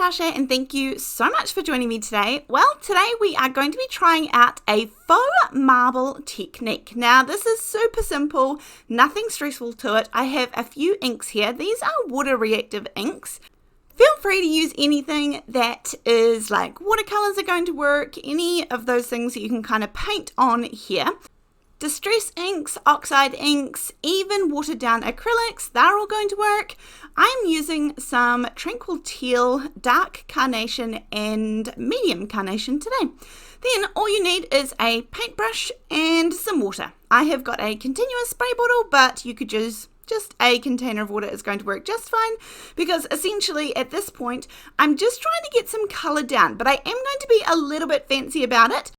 Natasha and thank you so much for joining me today. Well, today we are going to be trying out a faux marble technique. Now, this is super simple, nothing stressful to it. I have a few inks here. These are water reactive inks. Feel free to use anything that is like watercolors are going to work, any of those things that you can kind of paint on here. Distress inks, oxide inks, even watered down acrylics, they're all going to work. I'm using some Tranquil Teal, Dark Carnation and Medium Carnation today. Then all you need is a paintbrush and some water. I have got a continuous spray bottle, but you could use just a container of water is going to work just fine, because essentially at this point I'm just trying to get some colour down, but I am going to be a little bit fancy about it.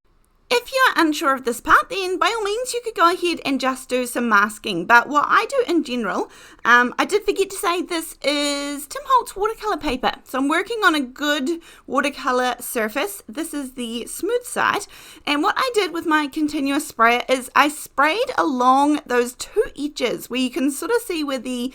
If you're unsure of this part, then by all means you could go ahead and just do some masking. But what I do in general, I did forget to say this is Tim Holtz watercolour paper. So I'm working on a good watercolour surface. This is the smooth side. And what I did with my continuous sprayer is I sprayed along those two edges where you can sort of see where the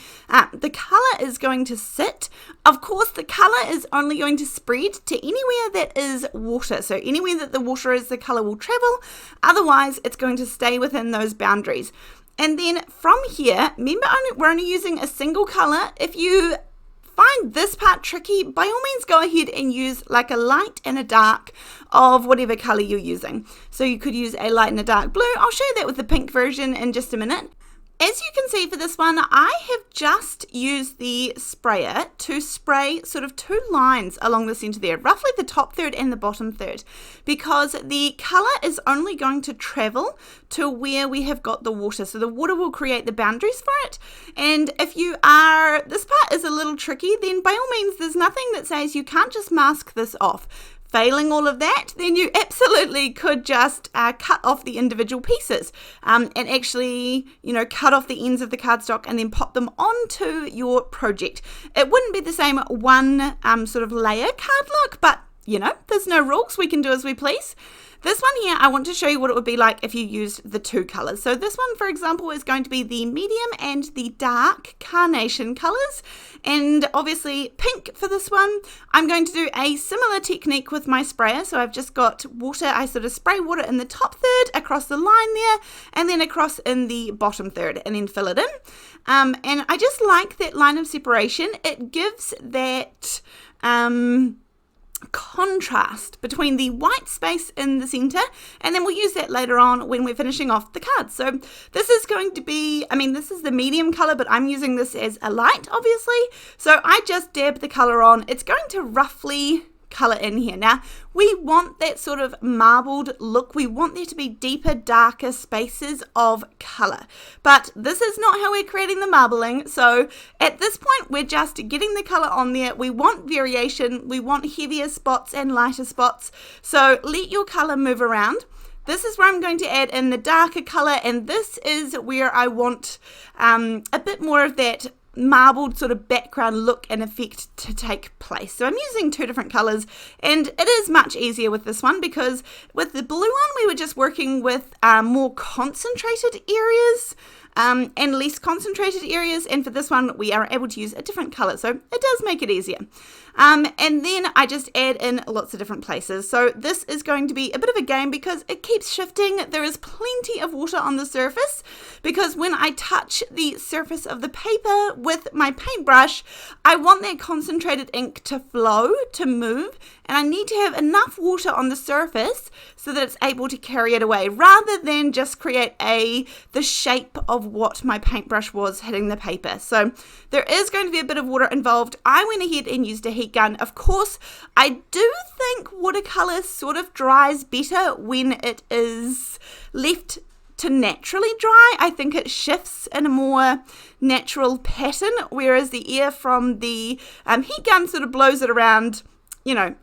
colour is going to sit. Of course, the colour is only going to spread to anywhere that is water. So anywhere that the water is, the colour will travel, otherwise it's going to stay within those boundaries. And then from here, remember we're only using a single color. If you find this part tricky, by all means go ahead and use like a light and a dark of whatever color you're using. So you could use a light and a dark blue. I'll show you that with the pink version in just a minute. As you can see for this one, I have just used the sprayer to spray sort of two lines along the center there, roughly the top third and the bottom third, because the color is only going to travel to where we have got the water. So the water will create the boundaries for it. And if this part is a little tricky, then by all means, there's nothing that says you can't just mask this off. Failing all of that, then you absolutely could just cut off the individual pieces and actually, cut off the ends of the cardstock and then pop them onto your project. It wouldn't be the same one sort of layer card look, but there's no rules. We can do as we please. This one here, I want to show you what it would be like if you used the two colors. So this one, for example, is going to be the medium and the dark carnation colors. And obviously pink for this one. I'm going to do a similar technique with my sprayer. So I've just got water. I sort of spray water in the top third across the line there, and then across in the bottom third, and then fill it in. And I just like that line of separation. It gives that contrast between the white space in the center, and then we'll use that later on when we're finishing off the cards. So this is going to be, this is the medium color, but I'm using this as a light, obviously. So I just dab the color on. It's going to roughly color in here. Now, we want that sort of marbled look. We want there to be deeper, darker spaces of color. But this is not how we're creating the marbling. So at this point, we're just getting the color on there. We want variation. We want heavier spots and lighter spots. So let your color move around. This is where I'm going to add in the darker color, and this is where I want a bit more of that marbled sort of background look and effect to take place. So I'm using two different colors, and it is much easier with this one because with the blue one we were just working with more concentrated areas and less concentrated areas, and for this one we are able to use a different color, so it does make it easier. And then I just add in lots of different places. So this is going to be a bit of a game because it keeps shifting. There is plenty of water on the surface because when I touch the surface of the paper with my paintbrush, I want that concentrated ink to flow, to move, and I need to have enough water on the surface so that it's able to carry it away rather than just create the shape of what my paintbrush was hitting the paper. So there is going to be a bit of water involved. I went ahead and used a heat gun. Of course, I do think watercolor sort of dries better when it is left to naturally dry. I think it shifts in a more natural pattern, whereas the air from the heat gun sort of blows it around,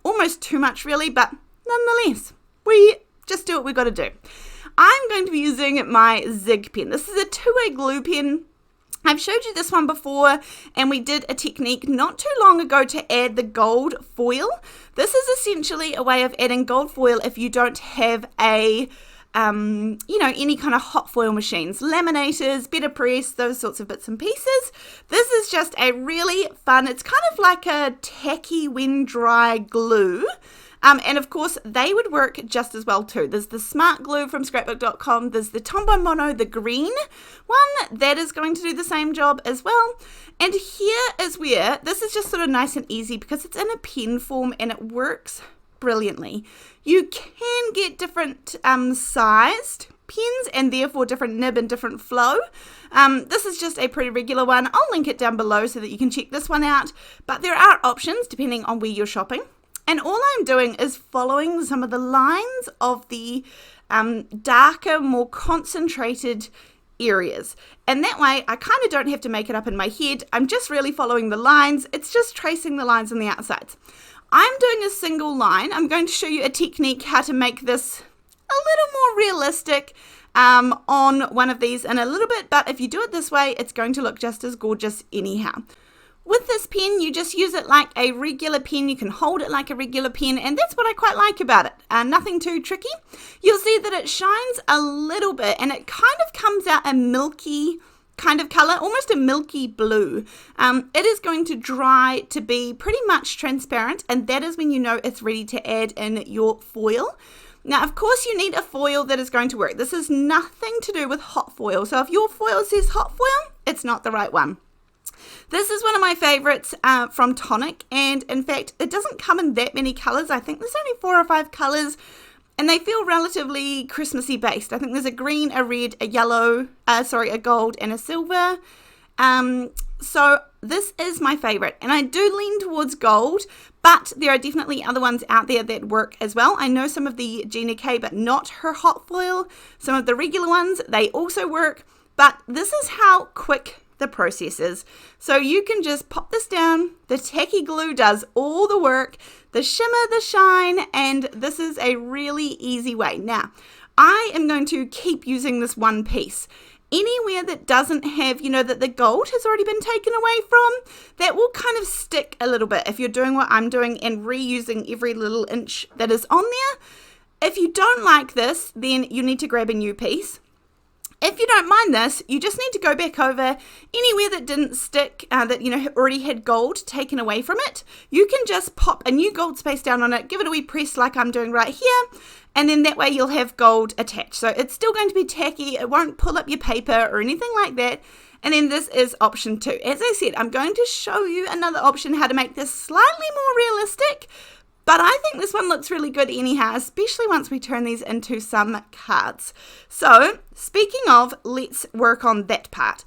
almost too much really, but nonetheless, we just do what we've got to do. I'm going to be using my Zig pen. This is a two-way glue pen. I've showed you this one before, and we did a technique not too long ago to add the gold foil. This is essentially a way of adding gold foil if you don't have a any kind of hot foil machines, laminators, better press, those sorts of bits and pieces. This is just a really fun, it's kind of like a tacky when dry glue. And of course, they would work just as well too. There's the Smart Glue from scrapbook.com. There's the Tombow Mono, the green one, that is going to do the same job as well. And here is where this is just sort of nice and easy because it's in a pen form and it works brilliantly. You can get different sized pens and therefore different nib and different flow. This is just a pretty regular one. I'll link it down below so that you can check this one out. But there are options depending on where you're shopping. And all I'm doing is following some of the lines of the darker, more concentrated areas. And that way, I kind of don't have to make it up in my head. I'm just really following the lines. It's just tracing the lines on the outsides. I'm doing a single line. I'm going to show you a technique how to make this a little more realistic on one of these in a little bit. But if you do it this way, it's going to look just as gorgeous anyhow. With this pen, you just use it like a regular pen. You can hold it like a regular pen, and that's what I quite like about it. Nothing too tricky. You'll see that it shines a little bit, and it kind of comes out a milky kind of color, almost a milky blue. It is going to dry to be pretty much transparent, and that is when you know it's ready to add in your foil. Now, of course, you need a foil that is going to work. This is nothing to do with hot foil. So if your foil says hot foil, it's not the right one. This is one of my favorites from Tonic, and in fact, it doesn't come in that many colors. I think there's only 4 or 5 colors, and they feel relatively Christmassy based. I think there's a green, a red, a yellow, a gold, and a silver. So this is my favorite, and I do lean towards gold, but there are definitely other ones out there that work as well. I know some of the Gina K, but not her hot foil. Some of the regular ones, they also work, but this is how quick the process is. So you can just pop this down, the tacky glue does all the work, the shimmer, the shine, and this is a really easy way. Now, I am going to keep using this one piece. Anywhere that doesn't have, that the gold has already been taken away from, that will kind of stick a little bit if you're doing what I'm doing and reusing every little inch that is on there. If you don't like this, then you need to grab a new piece. If you don't mind this, you just need to go back over anywhere that didn't stick, that already had gold taken away from it. You can just pop a new gold space down on it, give it a wee press like I'm doing right here, and then that way you'll have gold attached. So it's still going to be tacky, it won't pull up your paper or anything like that. And then this is option 2. As I said, I'm going to show you another option how to make this slightly more realistic, but I think this one looks really good anyhow, especially once we turn these into some cards. So, speaking of, let's work on that part.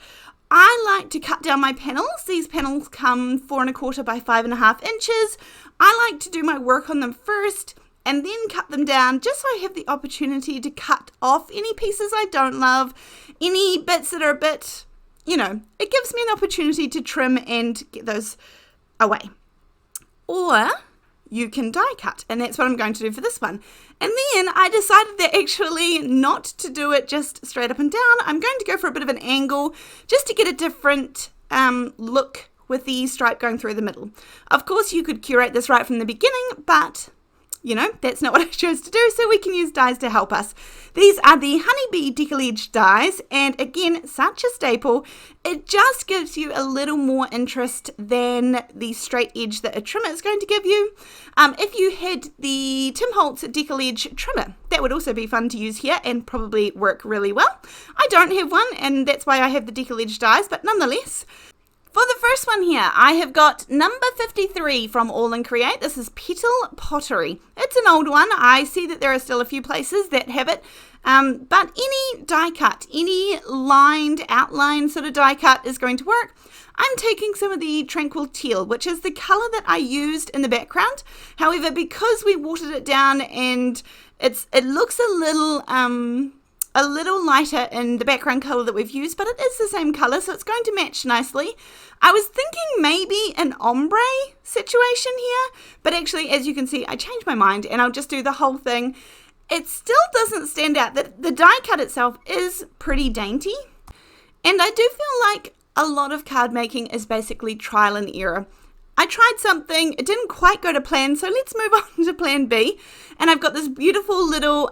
I like to cut down my panels. These panels come 4 1/4 by 5.5 inches. I like to do my work on them first and then cut them down just so I have the opportunity to cut off any pieces I don't love, any bits that are a bit, it gives me an opportunity to trim and get those away. Or you can die cut, and that's what I'm going to do for this one. And then I decided that actually not to do it just straight up and down. I'm going to go for a bit of an angle just to get a different look with the stripe going through the middle. Of course, you could curate this right from the beginning, but that's not what I chose to do, so we can use dies to help us. These are the Honeybee Decal Edge dies, and again, such a staple. It just gives you a little more interest than the straight edge that a trimmer is going to give you. If you had the Tim Holtz Decal Edge trimmer, that would also be fun to use here and probably work really well. I don't have one, and that's why I have the Decal Edge dies, but nonetheless, for the first one here, I have got number 53 from AALL Create. This is Petal Pottery. It's an old one. I see that there are still a few places that have it. But any die cut, any lined outline sort of die cut is going to work. I'm taking some of the Tranquil Teal, which is the color that I used in the background. However, because we watered it down and it looks a little lighter in the background color that we've used, but it is the same color, so it's going to match nicely. I was thinking maybe an ombre situation here, but actually, as you can see, I changed my mind and I'll just do the whole thing. It still doesn't stand out. The die cut itself is pretty dainty, and I do feel like a lot of card making is basically trial and error. I tried something, it didn't quite go to plan, so let's move on to plan B. And I've got this beautiful little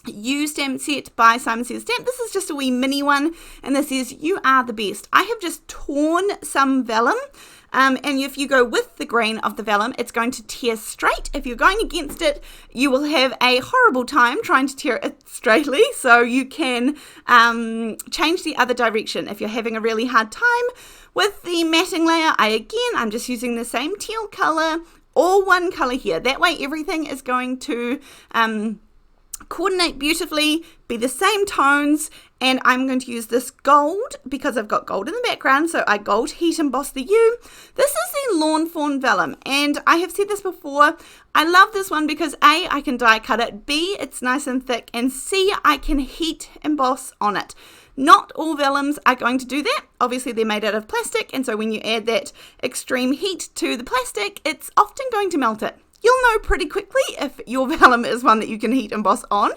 You stamp set by Simon Says Stamp. This is just a wee mini one, and this says, "You are the best." I have just torn some vellum, and if you go with the grain of the vellum, it's going to tear straight. If you're going against it, you will have a horrible time trying to tear it straightly, so you can change the other direction if you're having a really hard time. With the matting layer, I'm just using the same teal color, all one color here. That way everything is going to coordinate beautifully, be the same tones, and I'm going to use this gold because I've got gold in the background, so I gold heat emboss the U. This is the Lawn Fawn vellum, and I have said this before, I love this one because A, I can die cut it, B, it's nice and thick, and C, I can heat emboss on it. Not all vellums are going to do that. Obviously they're made out of plastic, and so when you add that extreme heat to the plastic, it's often going to melt it. You'll know pretty quickly if your vellum is one that you can heat emboss on.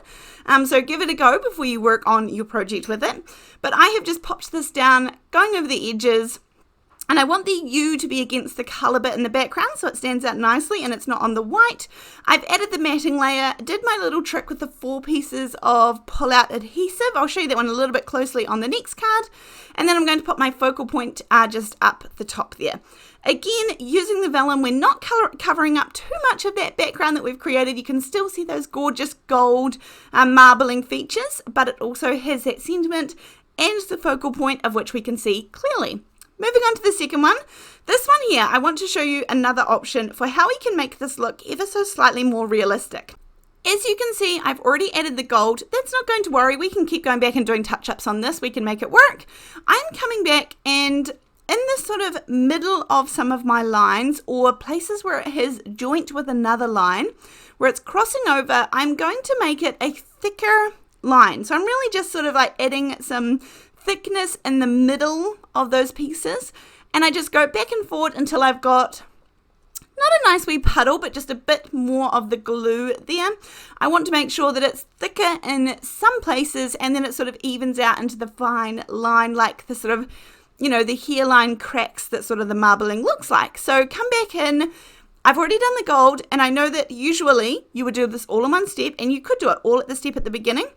So give it a go before you work on your project with it. But I have just popped this down, going over the edges, and I want the U to be against the colour bit in the background so it stands out nicely and it's not on the white. I've added the matting layer, did my little trick with the 4 pieces of pull-out adhesive. I'll show you that one a little bit closely on the next card. And then I'm going to put my focal point just up the top there. Again, using the vellum, we're not covering up too much of that background that we've created. You can still see those gorgeous gold marbling features, but it also has that sentiment and the focal point of which we can see clearly. Moving on to the second one. This one here, I want to show you another option for how we can make this look ever so slightly more realistic. As you can see, I've already added the gold. That's not going to worry. We can keep going back and doing touch-ups on this. We can make it work. I'm coming back and in the sort of middle of some of my lines or places where it has joint with another line, where it's crossing over, I'm going to make it a thicker line. So I'm really just sort of like adding some thickness in the middle of those pieces, and I just go back and forward until I've got not a nice wee puddle, but just a bit more of the glue there. I want to make sure that it's thicker in some places, and then it sort of evens out into the fine line, like the sort of, you know, the hairline cracks that sort of the marbling looks like. So come back in. I've already done the gold, and I know that usually you would do this all in one step, and you could do it all at the step at the beginning,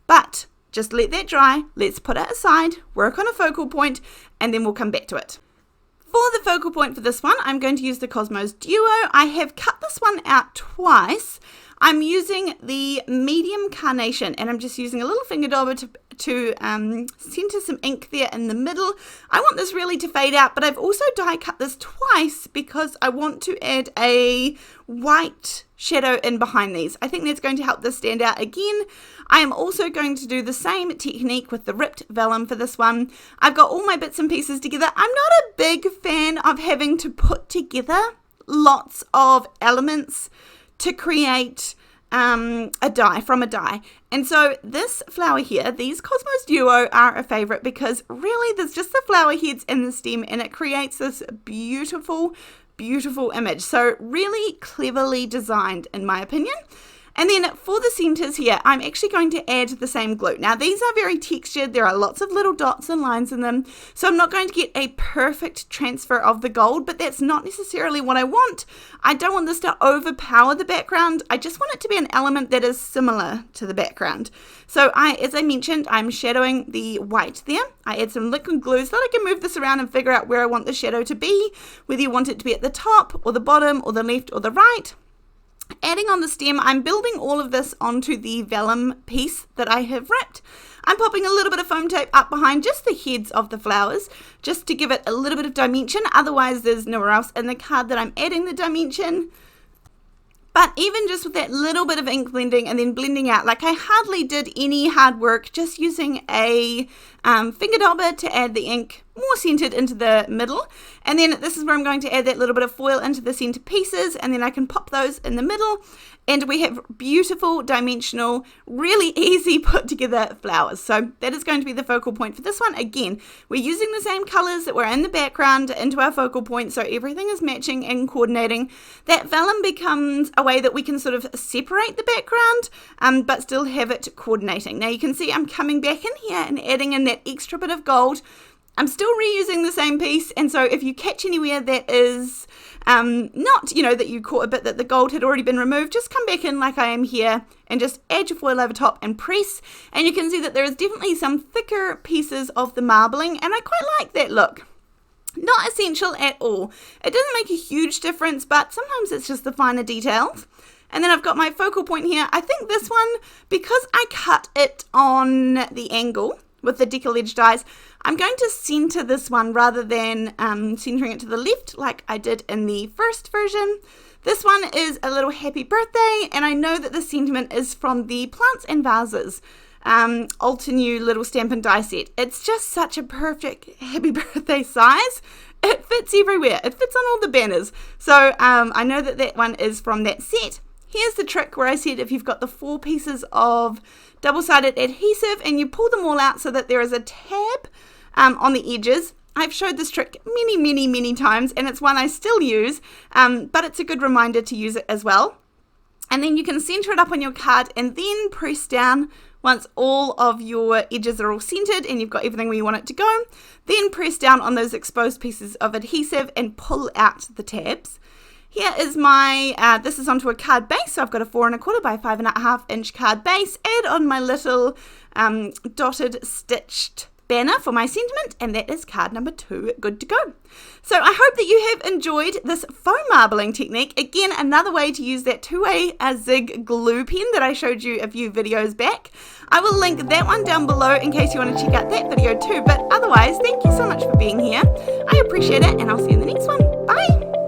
but just let that dry. Let's put it aside, work on a focal point, and then we'll come back to it. For the focal point for this one, I'm going to use the Cosmos Duo. I have cut this one out twice. I'm using the medium carnation, and I'm just using a little finger dauber to center some ink there in the middle. I want this really to fade out, but I've also die cut this twice because I want to add a white shadow in behind these. I think that's going to help this stand out again. I am also going to do the same technique with the ripped vellum for this one. I've got all my bits and pieces together. I'm not a big fan of having to put together lots of elements to create a die from a die. And so this flower here, these Cosmos Duo are a favorite because really there's just the flower heads and the stem, and it creates this beautiful, beautiful image. So really cleverly designed in my opinion. And then for the centers here, I'm actually going to add the same glue. Now these are very textured. There are lots of little dots and lines in them. So I'm not going to get a perfect transfer of the gold, but that's not necessarily what I want. I don't want this to overpower the background. I just want it to be an element that is similar to the background. So as I mentioned, I'm shadowing the white there. I add some liquid glue so that I can move this around and figure out where I want the shadow to be, whether you want it to be at the top or the bottom or the left or the right. Adding on the stem, I'm building all of this onto the vellum piece that I have ripped. I'm popping a little bit of foam tape up behind just the heads of the flowers, just to give it a little bit of dimension. Otherwise, there's nowhere else in the card that I'm adding the dimension. But even just with that little bit of ink blending and then blending out, like I hardly did any hard work, just using a finger dauber to add the ink more centered into the middle. And then this is where I'm going to add that little bit of foil into the center pieces, and then I can pop those in the middle. And we have beautiful, dimensional, really easy put together flowers. So that is going to be the focal point for this one. Again, we're using the same colors that were in the background into our focal point, so everything is matching and coordinating. That vellum becomes a way that we can sort of separate the background, but still have it coordinating. Now you can see I'm coming back in here and adding in that extra bit of gold. I'm still reusing the same piece, and so if you catch anywhere that is not, you know, that you caught a bit that the gold had already been removed, just come back in like I am here and just add your foil over top and press, and you can see that there is definitely some thicker pieces of the marbling, and I quite like that look. Not essential at all. It doesn't make a huge difference, but sometimes it's just the finer details. And then I've got my focal point here. I think this one, because I cut it on the angle with the decal edge dies, I'm going to center this one rather than centering it to the left like I did in the first version. This one is a little happy birthday, and I know that the sentiment is from the Plants and Vases Alter New little stamp and die set. It's just such a perfect happy birthday size. It fits everywhere. It fits on all the banners. So I know that that one is from that set. Here's the trick where I said if you've got the 4 pieces of double-sided adhesive and you pull them all out so that there is a tab on the edges. I've showed this trick many times, and it's one I still use, but it's a good reminder to use it as well. And then you can center it up on your card and then press down once all of your edges are all centered and you've got everything where you want it to go. Then press down on those exposed pieces of adhesive and pull out the tabs. Here is my, this is onto a card base, so I've got a 4 1/4 by 5.5 inch card base. Add on my little dotted stitched banner for my sentiment, and that is card number 2 good to go. So I hope that you have enjoyed this faux marbling technique. Again, another way to use that 2A zig glue pen that I showed you a few videos back. I will link that one down below in case you want to check out that video too, but otherwise, thank you so much for being here. I appreciate it, and I'll see you in the next one. Bye!